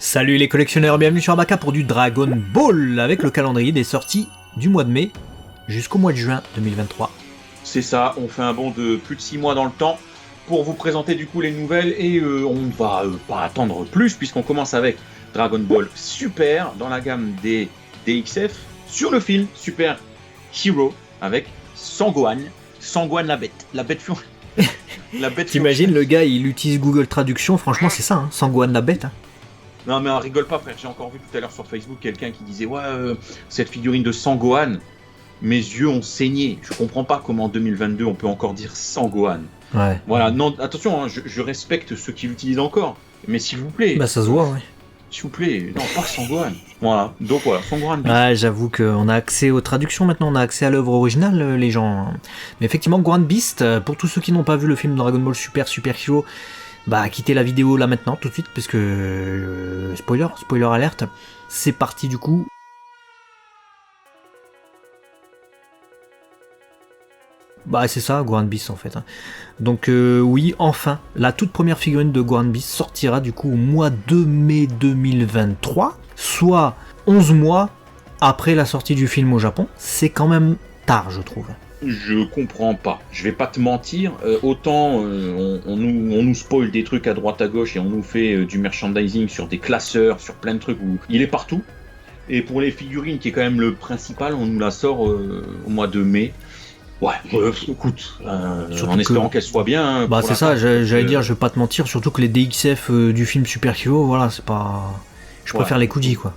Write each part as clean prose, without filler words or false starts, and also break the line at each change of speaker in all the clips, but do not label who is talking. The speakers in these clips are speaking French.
Salut les collectionneurs, bienvenue sur Abaka pour du Dragon Ball avec le calendrier des sorties du mois de mai jusqu'au mois de juin 2023.
C'est ça, on fait un bond de plus de 6 mois dans le temps pour vous présenter du coup les nouvelles et on ne va pas attendre plus puisqu'on commence avec Dragon Ball Super dans la gamme des DXF sur le film Super Hero avec Sangohan la bête furieuse.
T'imagines le gars il utilise Google Traduction, franchement c'est ça, Sangohan la bête.
Non mais on rigole pas frère, j'ai encore vu tout à l'heure sur Facebook quelqu'un qui disait ouais cette figurine de Sangohan, mes yeux ont saigné, je comprends pas comment en 2022 on peut encore dire Sangohan.
Ouais.
Voilà, non attention, je respecte ceux qui l'utilisent encore, mais s'il vous plaît.
Bah ça se voit, ouais.
S'il vous plaît, non pas Sangohan. Voilà, donc voilà, Sangohan.
Ouais, j'avoue qu'on a accès aux traductions maintenant, on a accès à l'œuvre originale les gens. Mais effectivement Gohan Beast, pour tous ceux qui n'ont pas vu le film Dragon Ball Super Hero, bah quittez la vidéo là maintenant tout de suite parce que spoiler alerte, c'est parti du coup. Bah c'est ça, Gohan Beast en fait. Donc oui, enfin, la toute première figurine de Gohan Beast sortira du coup au mois de mai 2023, soit 11 mois après la sortie du film au Japon. C'est quand même tard je trouve.
Je comprends pas, je vais pas te mentir, autant on nous spoil des trucs à droite à gauche et on nous fait du merchandising sur des classeurs, sur plein de trucs où il est partout. Et pour les figurines qui est quand même le principal, on nous la sort au mois de mai. Ouais, écoute, en espérant qu'elle soit bien.
Bah c'est ça, j'allais dire, je vais pas te mentir, surtout que les DXF du film Super Hero, voilà, c'est pas... Je préfère les Kuji quoi.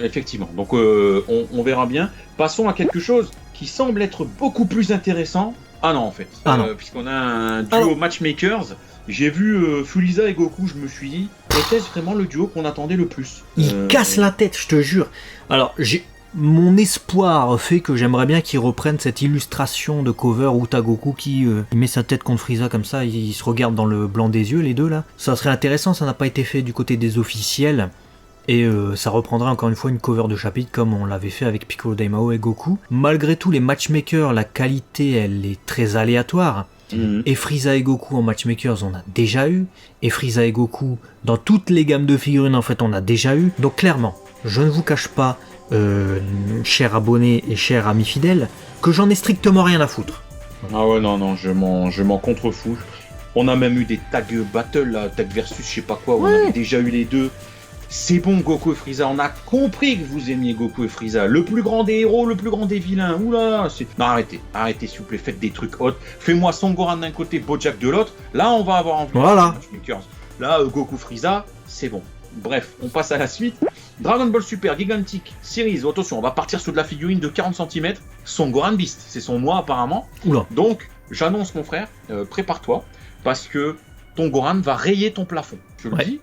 Effectivement, donc on verra bien. Passons à quelque chose qui semble être beaucoup plus intéressant. Ah non en fait, puisqu'on a un duo matchmakers. J'ai vu Frieza et Goku, je me suis dit, était-ce vraiment le duo qu'on attendait le plus?
Il casse la tête, je te jure. Alors mon espoir fait que j'aimerais bien qu'ils reprennent cette illustration de cover où t'as Goku qui met sa tête contre Frieza comme ça, ils se regardent dans le blanc des yeux les deux là. Ça serait intéressant, ça n'a pas été fait du côté des officiels. Et ça reprendra encore une fois une cover de chapitre comme on l'avait fait avec Piccolo Daimao et Goku. Malgré tout, les matchmakers, la qualité elle est très aléatoire. Et Frieza et Goku en matchmakers on a déjà eu. Et Frieza et Goku dans toutes les gammes de figurines en fait on a déjà eu. Donc clairement, je ne vous cache pas, chers abonnés et chers amis fidèles, que j'en ai strictement rien à foutre.
Ah ouais non, je m'en contrefous. On a même eu des tag battle là, tag versus je sais pas quoi, où on avait déjà eu les deux. C'est bon Goku et Frieza, on a compris que vous aimiez Goku et Frieza, le plus grand des héros, le plus grand des vilains, oula, non arrêtez s'il vous plaît, faites des trucs hot, fais-moi Son Gohan d'un côté, Bojack de l'autre, là on va avoir envie
voilà.
Là Goku Frieza, c'est bon. Bref, on passe à la suite. Dragon Ball Super Gigantic Series, attention, on va partir sur de la figurine de 40 cm, Son Gohan Beast, c'est son mois apparemment.
Oula.
Donc, j'annonce mon frère, prépare-toi, parce que ton Gohan va rayer ton plafond, je le dis.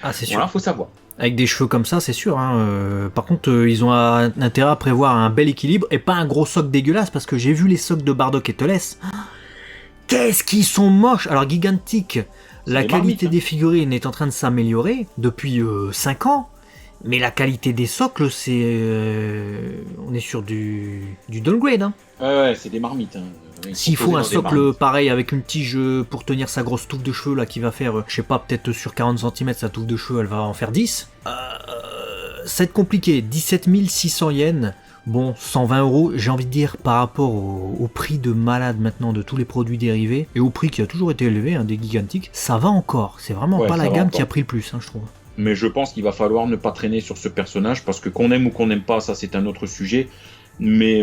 Ah c'est sûr.
Voilà, faut savoir.
Avec des cheveux comme ça, c'est sûr. Par contre, ils ont intérêt à prévoir un bel équilibre et pas un gros soc dégueulasse parce que j'ai vu les socs de Bardock et Teles. Qu'est-ce qu'ils sont moches! Alors, Gigantic, la qualité des figurines est en train de s'améliorer depuis 5 ans, mais la qualité des socles, c'est. On est sur du downgrade.
Ouais, c'est des marmites.
S'il faut un socle pareil avec une tige pour tenir sa grosse touffe de cheveux là qui va faire, je sais pas, peut-être sur 40 cm sa touffe de cheveux elle va en faire 10. Ça va être compliqué, 17 600 yens, bon 120 €, j'ai envie de dire par rapport au prix de malade maintenant de tous les produits dérivés et au prix qui a toujours été élevé des Gigantiques, ça va encore, c'est vraiment pas la gamme qui a pris le plus je trouve.
Mais je pense qu'il va falloir ne pas traîner sur ce personnage parce que qu'on aime ou qu'on n'aime pas, ça c'est un autre sujet. Mais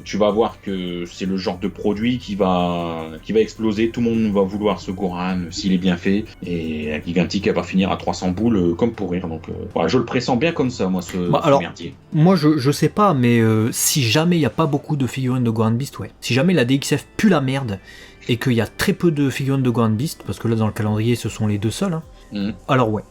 tu vas voir que c'est le genre de produit qui va exploser. Tout le monde va vouloir ce Gohan s'il est bien fait. Et la Gigantic elle va finir à 300 boules comme pour rire. Donc voilà, je le pressens bien comme ça, moi, ce merdier.
Moi je sais pas, mais si jamais il n'y a pas beaucoup de figurines de Gohan Beast, ouais. Si jamais la DXF pue la merde et qu'il y a très peu de figurines de Gohan Beast, parce que là dans le calendrier ce sont les deux seuls, alors ouais.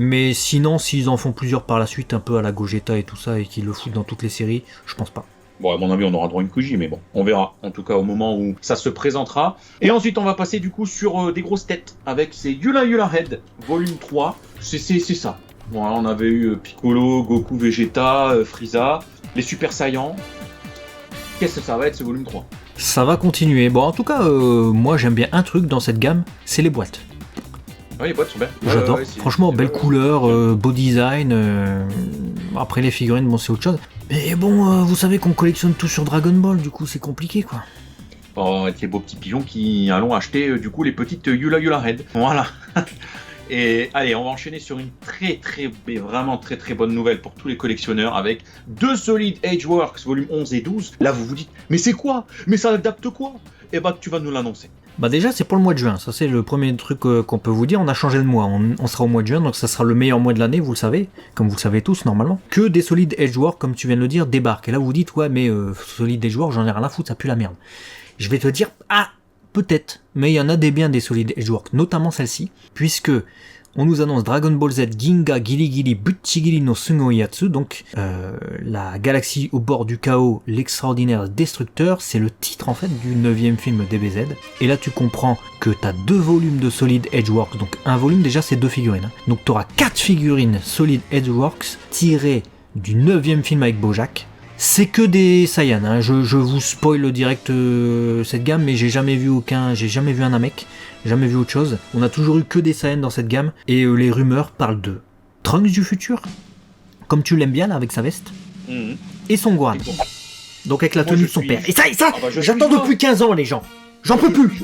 Mais sinon, s'ils en font plusieurs par la suite, un peu à la Gogeta et tout ça, et qu'ils le foutent dans toutes les séries, je pense pas.
Bon, à mon avis, on aura droit à une Kuji, mais bon, on verra. En tout cas, au moment où ça se présentera. Et ensuite, on va passer du coup sur des grosses têtes, avec ces Yula Head, volume 3. C'est ça. Voilà, on avait eu Piccolo, Goku, Vegeta, Frieza, les Super Saiyans. Qu'est-ce que ça va être ce volume 3?
Ça va continuer. Bon, en tout cas, moi j'aime bien un truc dans cette gamme, c'est les boîtes.
Ouais, les boîtes sont belles.
J'adore.
C'est-
Franchement,
c'est-
belle couleur, beau design. Après les figurines, bon, c'est autre chose. Mais bon, vous savez qu'on collectionne tout sur Dragon Ball, du coup, c'est compliqué, quoi.
Oh, avec les beaux petits pigeons qui allons acheter du coup les petites Yula Yula Red. Voilà. Et allez, on va enchaîner sur une vraiment très bonne nouvelle pour tous les collectionneurs avec 2 Solid Edgeworks volume 11 et 12. Là, vous vous dites, mais c'est quoi? Mais ça adapte quoi? Eh bah, tu vas nous l'annoncer.
Bah déjà, c'est pour le mois de juin. Ça, c'est le premier truc qu'on peut vous dire. On a changé de mois. On sera au mois de juin, donc ça sera le meilleur mois de l'année, vous le savez, comme vous le savez tous normalement. Que des Solid Edgeworks, comme tu viens de le dire, débarquent. Et là, vous vous dites, ouais, mais Solid Edgeworks, j'en ai rien à foutre, ça pue la merde. Je vais te dire, peut-être, mais il y en a des biens des Solid Edgeworks, notamment celle-ci, puisque on nous annonce Dragon Ball Z Ginga Gili Gili Butchigiri no Sugoyatsu, donc la galaxie au bord du chaos, l'extraordinaire destructeur, c'est le titre en fait du 9e film DBZ. Et là tu comprends que t'as 2 volumes de Solid Edgeworks, donc un volume déjà c'est 2 figurines. Hein. Donc t'auras 4 figurines Solid Edgeworks tirées du 9e film avec Bojack. C'est que des Saiyans, hein. Je vous spoil direct cette gamme, mais j'ai jamais vu un Namek, jamais vu autre chose. On a toujours eu que des Saiyans dans cette gamme, et les rumeurs parlent de Trunks du futur, comme tu l'aimes bien là avec sa veste, et son Gohan,
Et bon.
donc avec la
Moi,
tenue
je
de son
suis-
père. Et ça,
je
j'attends
suis
depuis 15 ans les gens, j'en peux plus.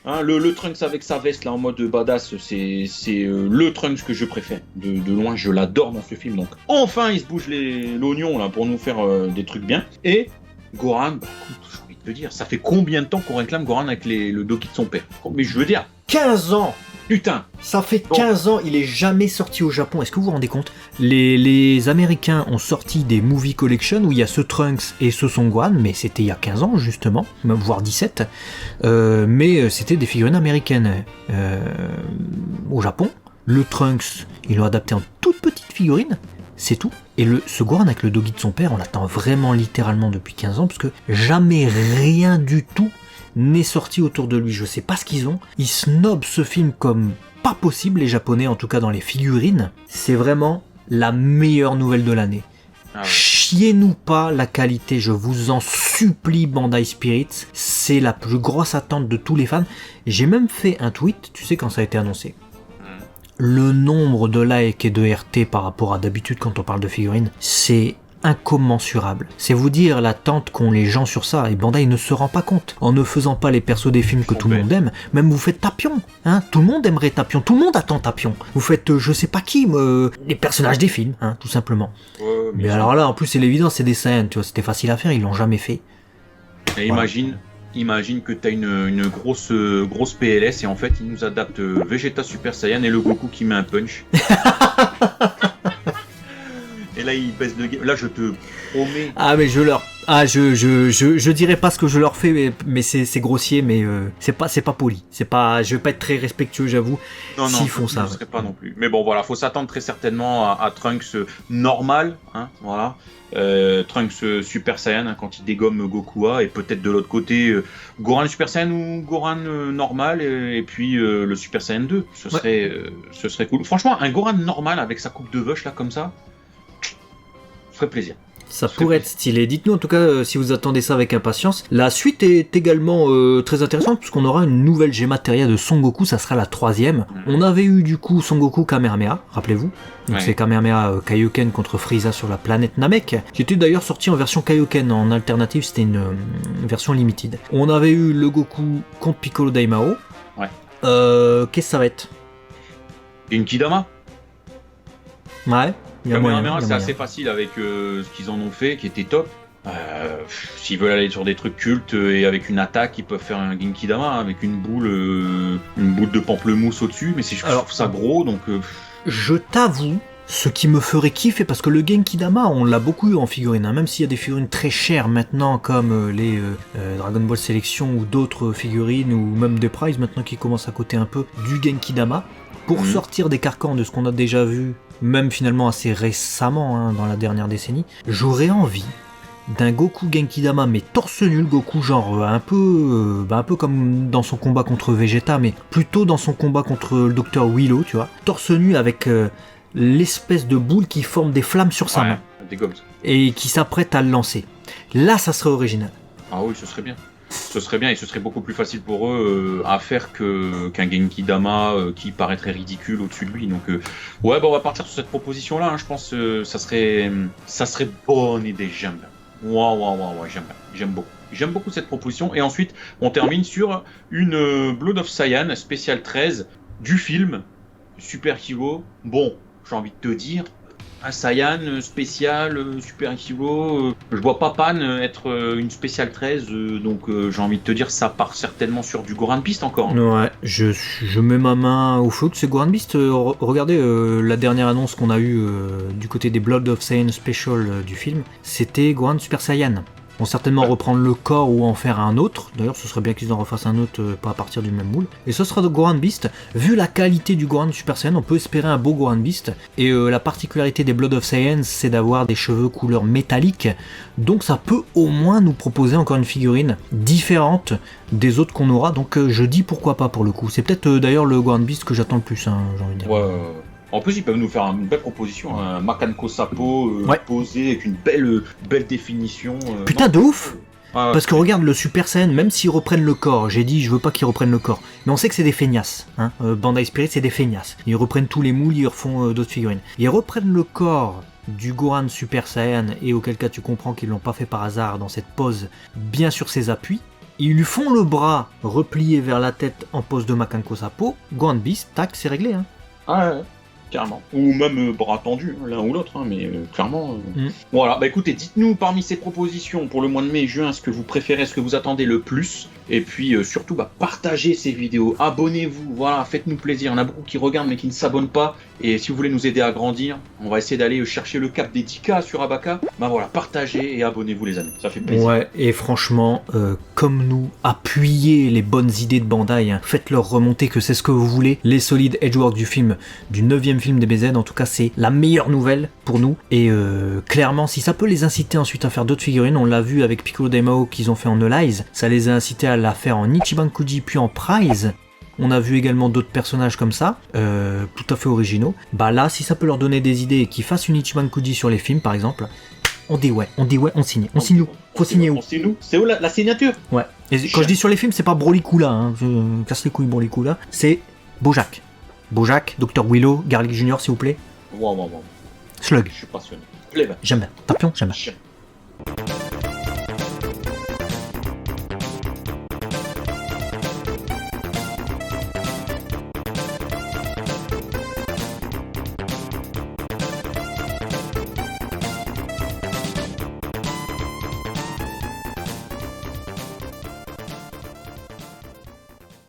Hein, le Trunks avec sa veste là en mode badass, c'est le Trunks que je préfère. De loin, je l'adore dans ce film. Donc enfin, il se bouge l'oignon là pour nous faire des trucs bien. Et Gohan, bah, écoute, j'ai envie de te dire, ça fait combien de temps qu'on réclame Gohan avec le doki de son père? Mais je veux dire,
15 ans.
putain.
Ça fait 15 ans, il est jamais sorti au Japon. Est-ce que vous vous rendez compte? Les Américains ont sorti des movie collection où il y a ce Trunks et ce Son Gohan, mais c'était il y a 15 ans justement, même voire 17. Mais c'était des figurines américaines. Au Japon, le Trunks, ils l'ont adapté en toute petite figurine. C'est tout. Et ce Gohan avec le dogi de son père, on l'attend vraiment littéralement depuis 15 ans, parce que jamais rien du tout n'est sorti autour de lui. Je sais pas ce qu'ils ont. Ils snobent ce film comme pas possible, les Japonais, en tout cas dans les figurines. C'est vraiment la meilleure nouvelle de l'année.
Ah ouais.
Chiez-nous pas la qualité, je vous en supplie, Bandai Spirits. C'est la plus grosse attente de tous les fans. J'ai même fait un tweet, tu sais quand ça a été annoncé. Le nombre de likes et de RT par rapport à d'habitude quand on parle de figurines, c'est incommensurable. C'est vous dire l'attente qu'ont les gens sur ça, et Bandai ne se rend pas compte. En ne faisant pas les persos des films que tout le monde aime, même vous faites Tapion, hein, tout le monde aimerait Tapion, tout le monde attend Tapion. Vous faites je sais pas qui, les personnages des films, hein, tout simplement. Mais alors là, en plus c'est l'évidence, c'est des Saiyans, tu vois, c'était facile à faire, ils l'ont jamais fait.
Et
Voilà.
imagine que t'as une grosse PLS et en fait ils nous adaptent Vegeta Super Saiyan et le Goku qui met un punch. Et là il baisse de game. Là je te promets.
Ah mais je dirais pas ce que je leur fais, mais c'est grossier, mais c'est pas poli. Je vais pas être très respectueux, j'avoue.
Non,
s'ils font
je
ça.
ne serais pas non plus. Mais bon, voilà, faut s'attendre très certainement à Trunks normal, hein, voilà. Trunks Super Saiyan hein, quand il dégomme Gokua, et peut-être de l'autre côté Goran Super Saiyan ou Goran normal, et puis le Super Saiyan 2. Ce serait cool. Franchement, un Goran normal avec sa coupe de vache là comme ça, ferait plaisir.
Ça pourrait être stylé. Dites-nous en tout cas si vous attendez ça avec impatience. La suite est également très intéressante puisqu'on aura une nouvelle G-Materia de Son Goku, ça sera la 3e. On avait eu du coup Son Goku Kamehameha, rappelez-vous. Donc
Ouais.
c'est Kamehameha Kaioken contre Frieza sur la planète Namek, qui était d'ailleurs sorti en version Kaioken, en alternative c'était une version limited. On avait eu le Goku contre Piccolo Daimao.
Ouais.
Qu'est-ce que ça va être?
Inkidama.
Ouais. Il y a moyen, il y a
C'est
moyen.
assez facile avec ce qu'ils en ont fait, qui était top. S'ils veulent aller sur des trucs cultes et avec une attaque, ils peuvent faire un Genkidama avec une boule de pamplemousse au-dessus, mais je trouve ça gros, donc...
Je t'avoue, ce qui me ferait kiffer, parce que le Genkidama, on l'a beaucoup eu en figurine, hein, même s'il y a des figurines très chères maintenant, comme les Dragon Ball Selection ou d'autres figurines, ou même des Prize maintenant qui commencent à coter un peu, du Genkidama, pour sortir des carcans de ce qu'on a déjà vu, même finalement assez récemment, hein, dans la dernière décennie, j'aurais envie d'un Goku Genkidama mais torse nu, le Goku genre un peu comme dans son combat contre Vegeta, mais plutôt dans son combat contre le Dr Willow, tu vois, torse nu avec l'espèce de boule qui forme des flammes sur sa main
des gommes.
et qui s'apprête à le lancer. Là ça serait original.
Ah oui, ce serait bien. Ce serait bien et ce serait beaucoup plus facile pour eux à faire qu'un Genki Dama qui paraîtrait ridicule au-dessus de lui. Donc ouais, on va partir sur cette proposition-là. Hein. Je pense que ça serait bonne idée. J'aime bien. Ouais, j'aime beaucoup. J'aime beaucoup cette proposition. Et ensuite, on termine sur une Blood of Cyan spécial 13 du film Super Hero. Bon, j'ai envie de te dire. Un Saiyan spécial, super hero, je vois pas Pan être une spéciale 13, donc j'ai envie de te dire ça part certainement sur du Goran Beast encore. Hein.
Ouais, je mets ma main au feu que c'est Goran Beast. Regardez la dernière annonce qu'on a eue du côté des Blood of Saiyan Special du film, c'était Goran Super Saiyan. Vont certainement reprendre le corps ou en faire un autre. D'ailleurs, ce serait bien qu'ils en refassent un autre, pas à partir du même moule. Et ce sera de Goran Beast. Vu la qualité du Goran Super Saiyan, on peut espérer un beau Goran Beast. Et la particularité des Blood of Saiyan, c'est d'avoir des cheveux couleur métallique. Donc ça peut au moins nous proposer encore une figurine différente des autres qu'on aura. Donc je dis pourquoi pas pour le coup. C'est peut-être d'ailleurs le Goran Beast que j'attends le plus, hein, j'ai envie de dire.
Ouais. En plus, ils peuvent nous faire une belle proposition, un Makanko Sapo posé avec une belle définition.
Putain, de ouf! Parce que regarde le Super Saiyan, même s'ils reprennent le corps, j'ai dit je veux pas qu'ils reprennent le corps, mais on sait que c'est des feignasses. Hein. Bandai Spirit, c'est des feignasses. Ils reprennent tous les moules, ils refont d'autres figurines. Ils reprennent le corps du Gohan Super Saiyan, et auquel cas tu comprends qu'ils l'ont pas fait par hasard dans cette pose bien sur ses appuis. Ils lui font le bras replié vers la tête en pose de Makanko Sapo. Gohan Beast, tac, c'est réglé. Hein.
Ouais. Carrément. Ou même bras tendus, l'un ou l'autre, hein, mais clairement. Voilà, bah écoutez, dites-nous parmi ces propositions pour le mois de mai et juin ce que vous préférez, ce que vous attendez le plus. Et puis surtout, partagez ces vidéos, abonnez-vous, voilà, faites-nous plaisir. Il y en a beaucoup qui regardent mais qui ne s'abonnent pas. Et si vous voulez nous aider à grandir, on va essayer d'aller chercher le cap des 10K sur Abaka. Voilà, partagez et abonnez-vous les amis, ça fait plaisir.
Ouais, et franchement, comme nous, appuyez les bonnes idées de Bandai, hein. Faites-leur remonter que c'est ce que vous voulez. Les solides edgework du film, du 9e film DBZ, en tout cas c'est la meilleure nouvelle pour nous. Et clairement, si ça peut les inciter ensuite à faire d'autres figurines, on l'a vu avec Piccolo Daimao qu'ils ont fait en Alize, ça les a incités à la faire en Ichiban Kuji puis en Prize. On a vu également d'autres personnages comme ça, tout à fait originaux. Là, si ça peut leur donner des idées et qu'ils fassent une Ichiban Kuji sur les films par exemple, on dit ouais, on signe. On signe où? Faut signer où?
On signe où? C'est où la signature?
Ouais. Et quand je dis sur les films, c'est pas Broly Kula, hein. Je casse les couilles Broly Kula, c'est Bojack. Bojack, Dr Willow, Garlic Junior s'il vous plaît.
Wow.
Slug.
Je suis passionné.
J'aime bien. Tapion, j'aime bien.